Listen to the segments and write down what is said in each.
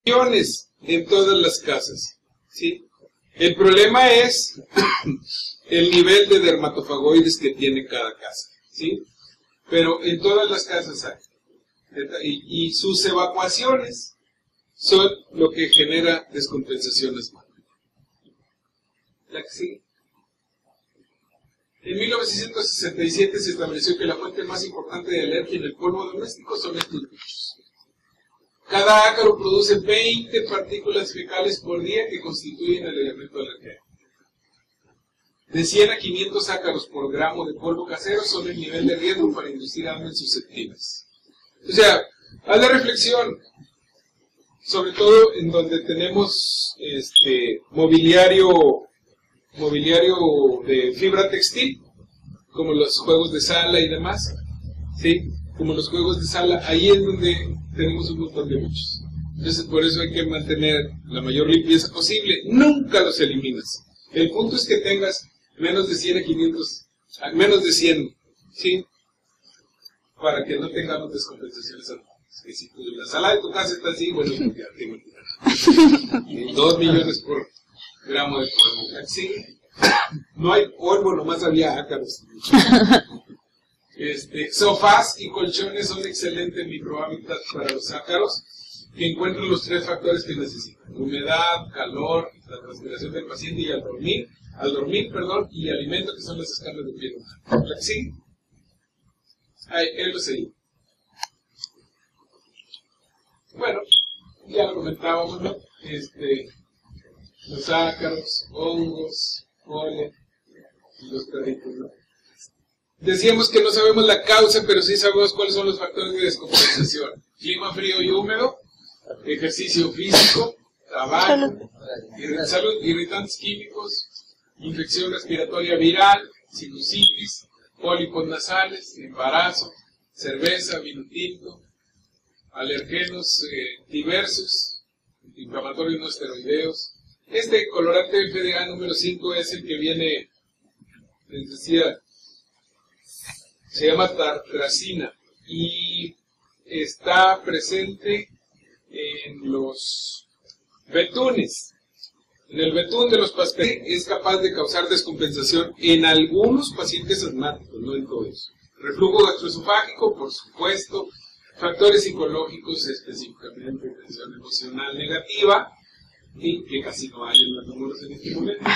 en todas las casas, ¿sí? El problema es el nivel de dermatofagoides que tiene cada casa, ¿sí? Pero en todas las casas hay. Y sus evacuaciones son lo que genera descompensaciones más. ¿La que sigue? En 1967 se estableció que la fuente más importante de alergia en el polvo doméstico son estos bichos. Cada ácaro produce 20 partículas fecales por día que constituyen el elemento alergénico. De 100 a 500 ácaros por gramo de polvo casero son el nivel de riesgo para inducir asmas susceptibles. O sea, haz la reflexión, sobre todo en donde tenemos mobiliario de fibra textil, como los juegos de sala y demás, ¿sí? Como los juegos de sala, ahí es donde tenemos un montón de bichos. Entonces, por eso hay que mantener la mayor limpieza posible. Nunca los eliminas. El punto es que tengas menos de 100 a 500, menos de 100, ¿sí? Para que no tengamos descompensaciones anuales. Que si la sala de tu casa está así, bueno, ya tengo 2 millones por gramo de polvo. ¿Sí? No hay polvo, nomás había ácaros. Sofás y colchones son excelentes microhábitats para los ácaros, que encuentran los 3 factores que necesitan: humedad, calor, la transpiración del paciente y al dormir, y alimento, que son las escamas de piel humana. ¿Sí? Él lo seguía. Bueno, ya lo comentábamos, ¿no? Los ácaros, hongos, polen y los perritos, ¿no? Decíamos que no sabemos la causa, pero sí sabemos cuáles son los factores de descompensación: clima frío y húmedo, ejercicio físico, tabaco, salud, irritantes químicos, infección respiratoria viral, sinusitis, pólipos nasales, embarazo, cerveza, vino tinto, alergenos diversos, inflamatorios no esteroideos. Este colorante FDA número 5 es el que viene, les decía, se llama tartracina y está presente en los betunes. En el betún de los pasteles es capaz de causar descompensación en algunos pacientes asmáticos, no en todos. Reflujo gastroesofágico, por supuesto. Factores psicológicos, específicamente tensión emocional negativa, y que casi no hay en los números en este momento.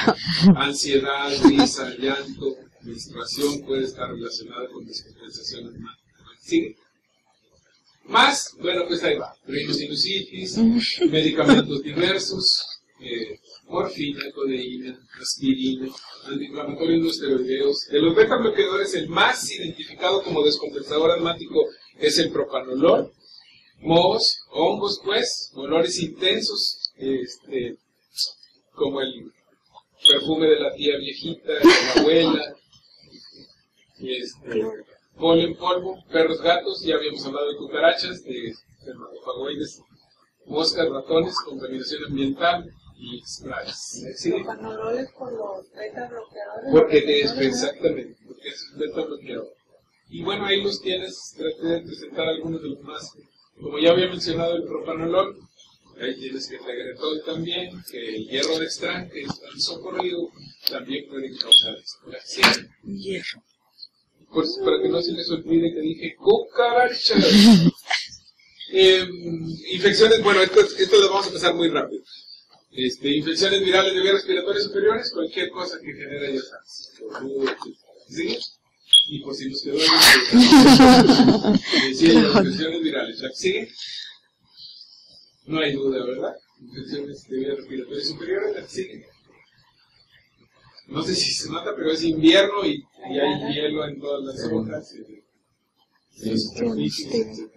Ansiedad, risa, llanto, menstruación puede estar relacionada con descompensación asmática. ¿Sigue? Más, bueno, pues ahí va. Rhinosinusitis, medicamentos diversos, morfina, codeína, aspirina, antiinflamatorios no esteroideos. De los beta bloqueadores, el más identificado como descompensador asmático es el propanolol. Mohos, hongos, pues, olores intensos, como el perfume de la tía viejita, de la abuela, polen, polvo, perros, gatos, ya habíamos hablado de cucarachas, de dermatofagoides, moscas, ratones, contaminación ambiental y sprays. ¿Sí? ¿Propanolol es por los beta bloqueadores? Porque exactamente, porque es beta bloqueador. Y bueno, ahí los tienes, traté de presentar algunos de los más. Como ya había mencionado el propanolol, ahí tienes que regretol también, que el hierro de Strand, que es tan socorrido, también puede causar esto. Hierro. Para que no se les olvide que dije cucarachas. Infecciones, bueno, esto lo vamos a pasar muy rápido. Infecciones virales de vías respiratorias superiores, cualquier cosa que genere, ya sabes. ¿Sí? Y por si nos quedó sí, las infecciones virales. ¿La sigue? No hay duda, ¿verdad? Infecciones de vías respiratorias superiores, ¿la sigue? No sé si se nota, pero es invierno y hay hielo en todas las hojas, superficies, etc.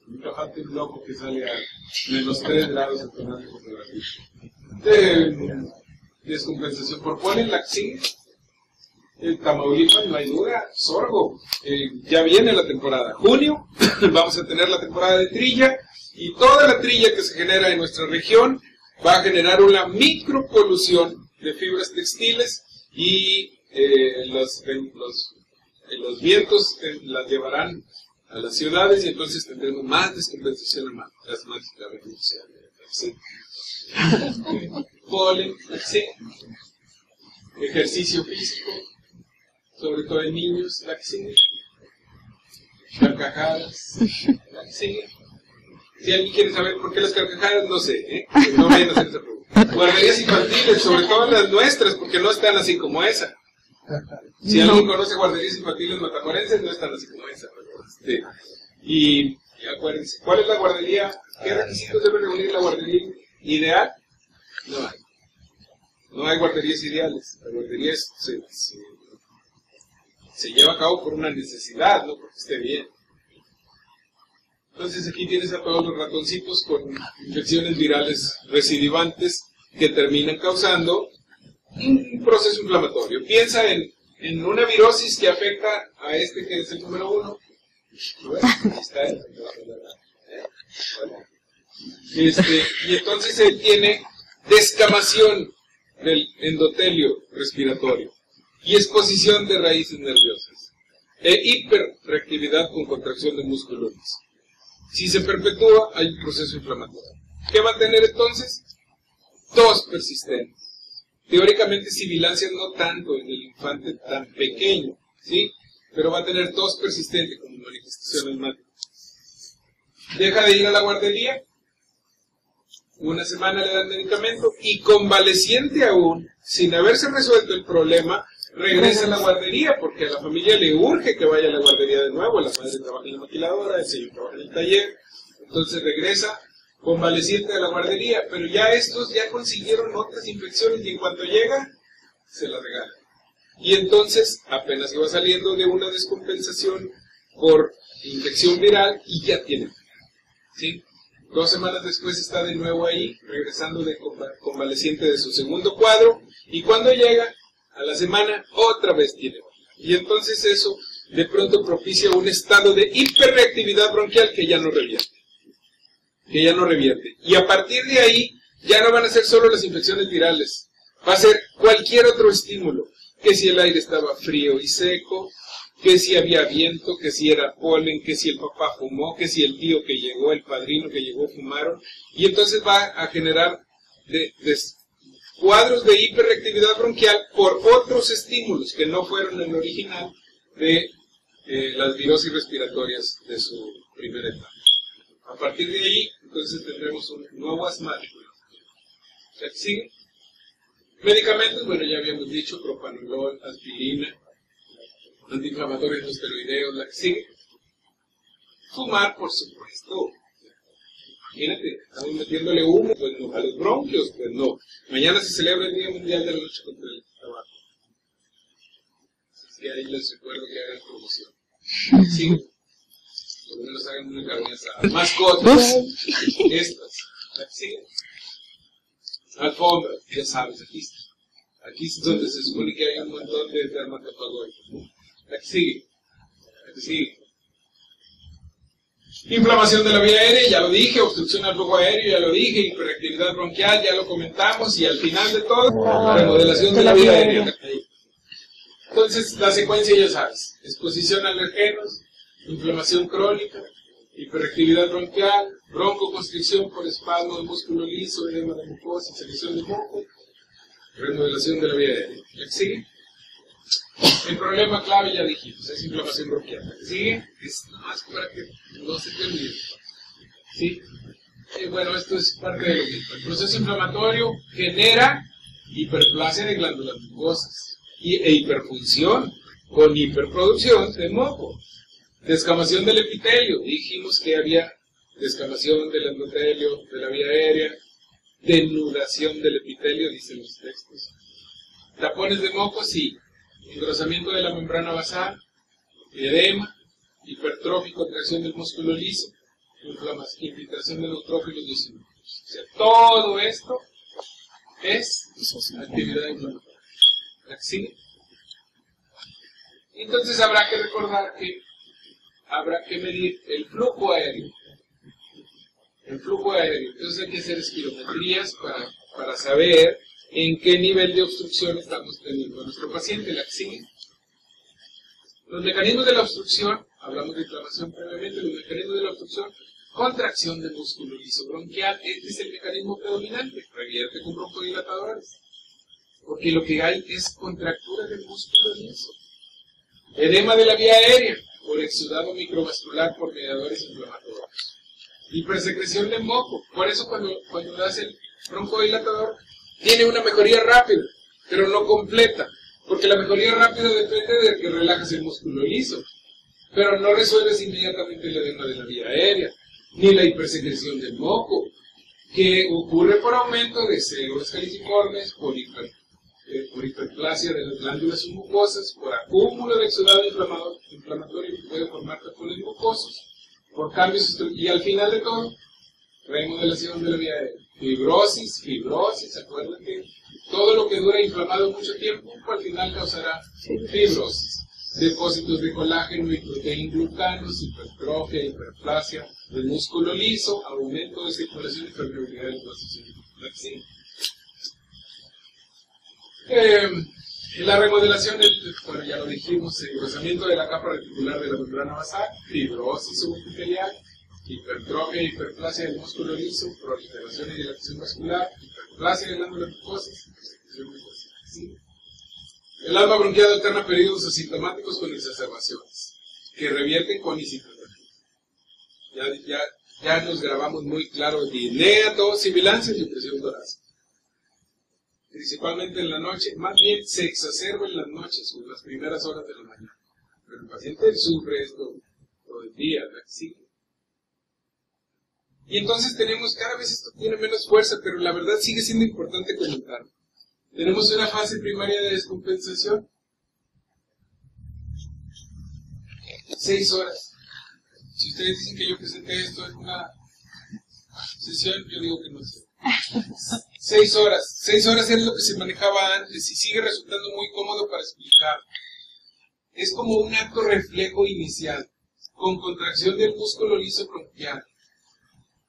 Nunca falta un loco que sale a -3 grados en tomando fotografía. Descompensación por polen, la sigue. El Tamaulipas, no hay duda. Sorgo, ya viene la temporada. Junio, vamos a tener la temporada de trilla, y toda la trilla que se genera en nuestra región va a generar una micropolución de fibras textiles, y los vientos las llevarán a las ciudades y entonces tendremos más descompensación asmática beneficial. ¿Sí? Polen, ¿sí? Ejercicio físico, sobre todo en niños, la que sigue. Carcajadas, la que sigue. Si alguien quiere saber por qué las carcajadas, no sé, ¿eh? No vayan a hacer esa pregunta. Guarderías infantiles, sobre todo las nuestras, porque no están así como esa. Si alguien conoce guarderías infantiles matamorenses, no están así como esa. Y acuérdense, ¿cuál es la guardería? ¿Qué requisitos debe reunir la guardería ideal? No hay. No hay guarderías ideales. La guardería se lleva a cabo por una necesidad, no porque esté bien. Entonces aquí tienes a todos los ratoncitos con infecciones virales recidivantes que terminan causando un proceso inflamatorio. Piensa en una virosis que afecta a este que es el número 1. Ahí está él. Y entonces él tiene descamación del endotelio respiratorio y exposición de raíces nerviosas e hiperreactividad con contracción de músculos. Si se perpetúa, hay un proceso inflamatorio. ¿Qué va a tener entonces? Tos persistente. Teóricamente sibilancias no tanto en el infante tan pequeño, ¿sí? Pero va a tener tos persistente como manifestación asmática. Deja de ir a la guardería, una semana le dan medicamento y convaleciente aún, sin haberse resuelto el problema, regresa a la guardería porque a la familia le urge que vaya a la guardería de nuevo. La madre trabaja en la maquiladora, el señor trabaja en el taller, entonces regresa convaleciente a la guardería, pero ya estos ya consiguieron otras infecciones y en cuanto llega, se la regalan. Y entonces apenas iba saliendo de una descompensación por infección viral y ya tiene, ¿sí? 2 semanas después está de nuevo ahí, regresando de convaleciente de su segundo cuadro, y cuando llega a la semana, otra vez tiene. Y entonces eso de pronto propicia un estado de hiperreactividad bronquial que ya no revierte. Y a partir de ahí, ya no van a ser solo las infecciones virales, va a ser cualquier otro estímulo, que si el aire estaba frío y seco, que si había viento, que si era polen, que si el papá fumó, que si el tío que llegó, el padrino que llegó fumaron, y entonces va a generar cuadros de hiperreactividad bronquial por otros estímulos que no fueron el original de las virosis respiratorias de su primera etapa. A partir de ahí, entonces tendremos un nuevo asmático. ¿Ya sigue? Medicamentos, bueno, ya habíamos dicho, propanolol, aspirina, antiinflamatorios no esteroideos, la que sigue. Fumar, por supuesto. Imagínate, estamos metiéndole humo, pues no, a los bronquios, pues no. Mañana se celebra el Día Mundial de la Lucha contra el Tabaco. Así que ahí les recuerdo que hagan promoción. ¿Sí? Por lo menos hagan una carne asada. Mascotas. Estas. La que sigue. Alfombras, ya sabes, aquí está. Aquí es donde se supone que hay un montón de dermatofagoides. La que sigue. La que sigue. Inflamación de la vía aérea, ya lo dije, obstrucción al flujo aéreo, ya lo dije, hiperactividad bronquial, ya lo comentamos, y al final de todo, remodelación de la vía aérea. Entonces, la secuencia ya sabes, exposición a alergenos, inflamación crónica, hiperactividad bronquial, broncoconstricción por espasmo de músculo liso, edema de mucosa, secreción de moco, remodelación de la vía aérea. ¿La que sigue? El problema clave ya dijimos, es inflamación bronquial. ¿La que sigue? Es nomás para que no se te olvide. ¿Sí? Bueno, esto es parte de lo mismo. El proceso inflamatorio genera hiperplasia de glándulas mucosas e hiperfunción con hiperproducción de moco. Descamación del epitelio. Dijimos que había descamación del endotelio, de la vía aérea, denudación del epitelio, dicen los textos. Tapones de moco, sí. Engrosamiento de la membrana basal, edema, hipertrofia y contracción del músculo liso, infiltración de neutrófilos diosínticos. O sea, todo esto es actividad inflamatoria. ¿La que sigue? Entonces habrá que recordar que habrá que medir el flujo aéreo. El flujo aéreo. Entonces hay que hacer espirometrías para saber en qué nivel de obstrucción estamos teniendo a nuestro paciente. La que sigue. Los mecanismos de la obstrucción, hablamos de inflamación previamente, los mecanismos de la obstrucción, contracción del músculo liso bronquial, este es el mecanismo predominante, revierte con broncodilatadores, porque lo que hay es contractura del músculo liso. Edema de la vía aérea, por exudado microvascular por mediadores inflamatorios. Hipersecreción de moco, por eso cuando das el broncodilatador, tiene una mejoría rápida, pero no completa, porque la mejoría rápida depende de que relajes el músculo liso, pero no resuelves inmediatamente el edema de la vía aérea, ni la hipersecreción del moco, que ocurre por aumento de células caliciformes, por hiperplasia de las glándulas submucosas, por acúmulo de exudado inflamatorio que puede formar tapones mucosos, por cambios y al final de todo, remodelación de la vía aérea. Fibrosis, acuérdense que todo lo que dura inflamado mucho tiempo, al final causará fibrosis. Depósitos de colágeno y proteínglucanos, hipertrofia, hiperplasia del músculo liso, aumento de circulación y permeabilidad del vasos sanguíneos. La remodelación, bueno, ya lo dijimos, engrosamiento de la capa reticular de la membrana basal, fibrosis subepitelial, hipertrofia y hiperplasia del músculo liso, proliferación y dilatación vascular, hiperplasia de glándulas mucosas, el asma bronquial alterna periodos asintomáticos con exacerbaciones, que revierten con isitonia. Ya nos grabamos muy claro dinea, tos, sibilancia y presión torácica. Principalmente en la noche, más bien se exacerba en las noches o en las primeras horas de la mañana. Pero el paciente sufre esto todo el día, ¿sí? Y entonces cada vez esto tiene menos fuerza, pero la verdad sigue siendo importante comentarlo. Tenemos una fase primaria de descompensación. 6 horas. Si ustedes dicen que yo presenté esto en una sesión, yo digo que no sé. 6 horas. 6 horas es lo que se manejaba antes y sigue resultando muy cómodo para explicar. Es como un acto reflejo inicial, con contracción del músculo liso bronquial.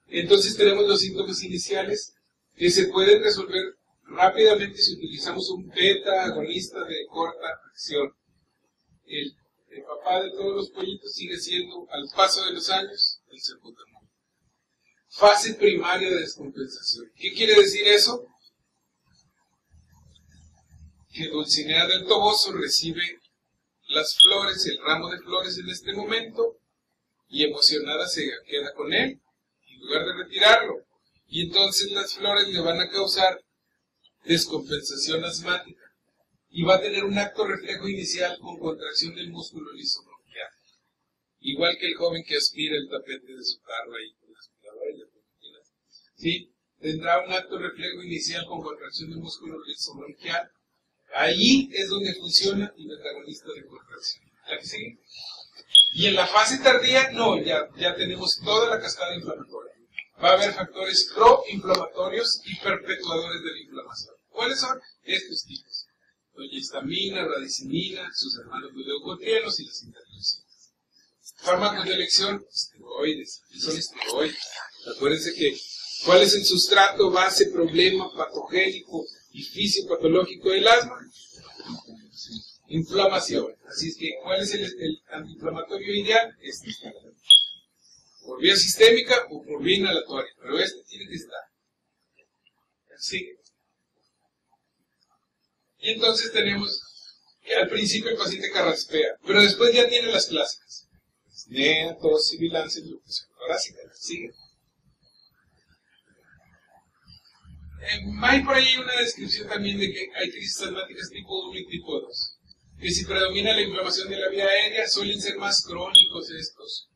Entonces tenemos los síntomas iniciales que se pueden resolver rápidamente si utilizamos un beta agonista de corta acción. El papá de todos los pollitos sigue siendo, al paso de los años, el salbutamol. Fase primaria de descompensación. ¿Qué quiere decir eso? Que Dulcinea del Toboso recibe las flores, el ramo de flores en este momento, y emocionada se queda con él, en lugar de retirarlo. Y entonces las flores le van a causar descompensación asmática y va a tener un acto reflejo inicial con contracción del músculo liso bronquial, igual que el joven que aspira el tapete de su carro ahí con la aspiradora, ¿sí? Tendrá un acto reflejo inicial con contracción del músculo liso bronquial. Ahí es donde funciona el antagonista de contracción. ¿Sí? Y en la fase tardía, no, ya tenemos toda la cascada inflamatoria. Va a haber factores proinflamatorios y perpetuadores de la inflamación. ¿Cuáles son? Estos tipos. Histamina, radicimina, sus hermanos leucotrienos y las interleucinas. Fármacos de elección, esteroides. ¿Qué son esteroides? Acuérdense que, ¿cuál es el sustrato, base, problema patogénico y fisiopatológico del asma? Inflamación. Así es que, ¿cuál es el antiinflamatorio ideal? Este. Por vía sistémica o por vía inhalatoria, pero este tiene que estar. Sigue. Y entonces tenemos que al principio el paciente carraspea, pero después ya tiene las clásicas. Disnea, tos, sibilancia, luxación torácica. Sigue. Hay por ahí una descripción también de que hay crisis asmáticas tipo 1 y tipo 2. Que si predomina la inflamación de la vía aérea, suelen ser más crónicos estos.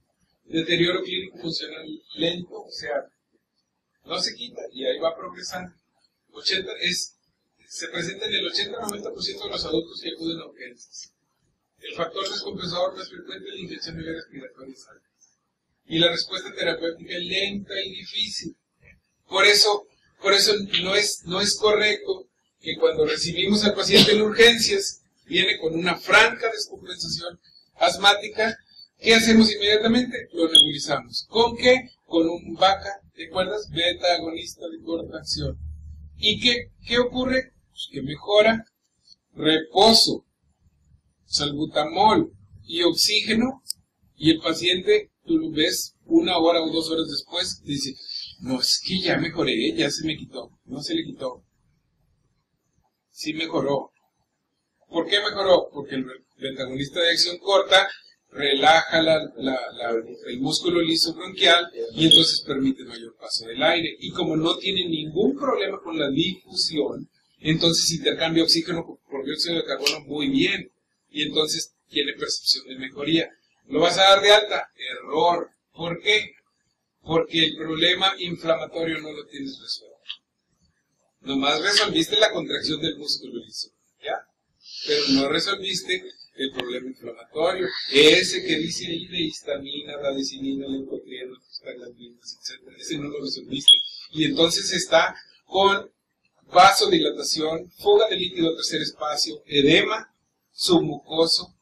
Deterioro clínico funcional lento, o sea, no se quita y ahí va progresando. Se presenta en el 80-90% de los adultos que acuden a urgencias. El factor descompensador más frecuente es la infección de vías respiratorias altas. Y la respuesta terapéutica es lenta y difícil. Por eso no es correcto que cuando recibimos al paciente en urgencias, viene con una franca descompensación asmática. ¿Qué hacemos inmediatamente? Lo nebulizamos. ¿Con qué? Con un VACA, ¿te acuerdas? Beta agonista de corta acción. ¿Y qué ocurre? Pues que mejora reposo, salbutamol y oxígeno Y el paciente, tú lo ves 1 hora o 2 horas después, dice, no, es que ya mejoré, ya se me quitó. No se le quitó. Sí mejoró. ¿Por qué mejoró? Porque el antagonista de acción corta relaja el músculo liso bronquial y entonces permite mayor paso del aire. Y como no tiene ningún problema con la difusión, entonces intercambia oxígeno por dióxido de carbono muy bien. Y entonces tiene percepción de mejoría. ¿Lo vas a dar de alta? Error. ¿Por qué? Porque el problema inflamatorio no lo tienes resuelto. Nomás resolviste la contracción del músculo liso, ¿ya? Pero no resolviste el problema inflamatorio. Ese que dice ahí de histamina, radicinina, leucotrieno, prostaglandinas, etc. Ese no lo resolviste. Y entonces está con vasodilatación, fuga de líquido a tercer espacio, edema submucoso,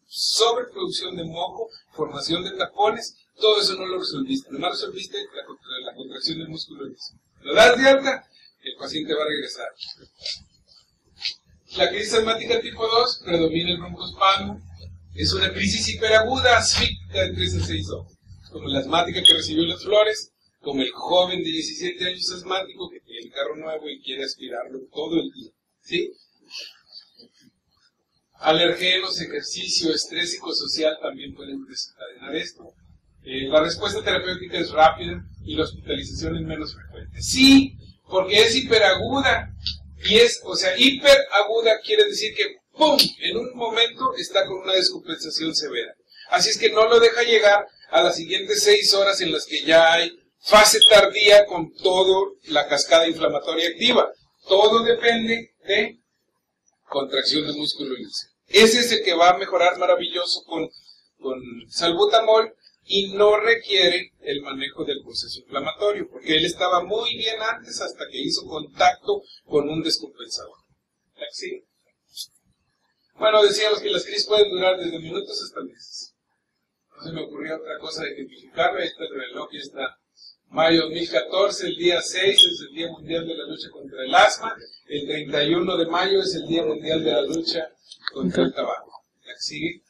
sobreproducción de moco, formación de tapones. Todo eso no lo resolviste. Nomás resolviste la contracción del músculo liso. ¿Lo das de alta? El paciente va a regresar. La crisis asmática tipo 2 predomina el broncoespasmo. Es una crisis hiperaguda, asfíctica de 3 a 6 horas. Como la asmática que recibió las flores, como el joven de 17 años asmático que tiene el carro nuevo y quiere aspirarlo todo el día. ¿Sí? Alergenos, ejercicio, estrés psicosocial también pueden desencadenar esto. La respuesta terapéutica es rápida y la hospitalización es menos frecuente. Sí, porque es hiperaguda. Y es, o sea, hiperaguda quiere decir que, ¡pum!, en un momento está con una descompensación severa. Así es que no lo deja llegar a las siguientes 6 horas en las que ya hay fase tardía con toda la cascada inflamatoria activa. Todo depende de contracción de músculo liso. Ese es el que va a mejorar maravilloso con salbutamol y no requiere el manejo del proceso inflamatorio, porque él estaba muy bien antes hasta que hizo contacto con un descompensador. ¿Sí? Bueno, decíamos que las crisis pueden durar desde minutos hasta meses. No se me ocurrió otra cosa de identificarlo. Ahí está el reloj, ya está. Mayo 2014, el día 6 es el Día Mundial de la Lucha contra el Asma. El 31 de mayo es el Día Mundial de la Lucha contra el Tabaco. ¿Sigue?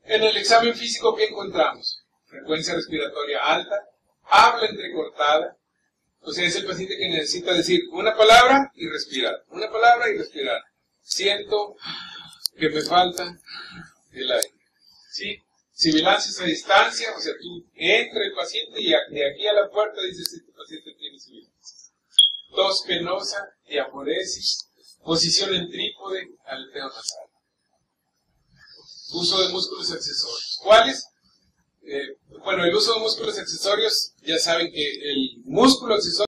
En el examen físico, ¿qué encontramos? Frecuencia respiratoria alta, habla entrecortada, o sea, es el paciente que necesita decir una palabra y respirar, una palabra y respirar. Siento que me falta el aire. ¿Sí? Sibilancias a distancia, o sea, tú entra el paciente y de aquí a la puerta dices que este paciente tiene sibilancias. Tos penosa, diaforesis, posición en trípode, aleteo nasal. Uso de músculos accesorios. ¿Cuáles? Bueno, el uso de músculos accesorios, ya saben que el músculo accesorio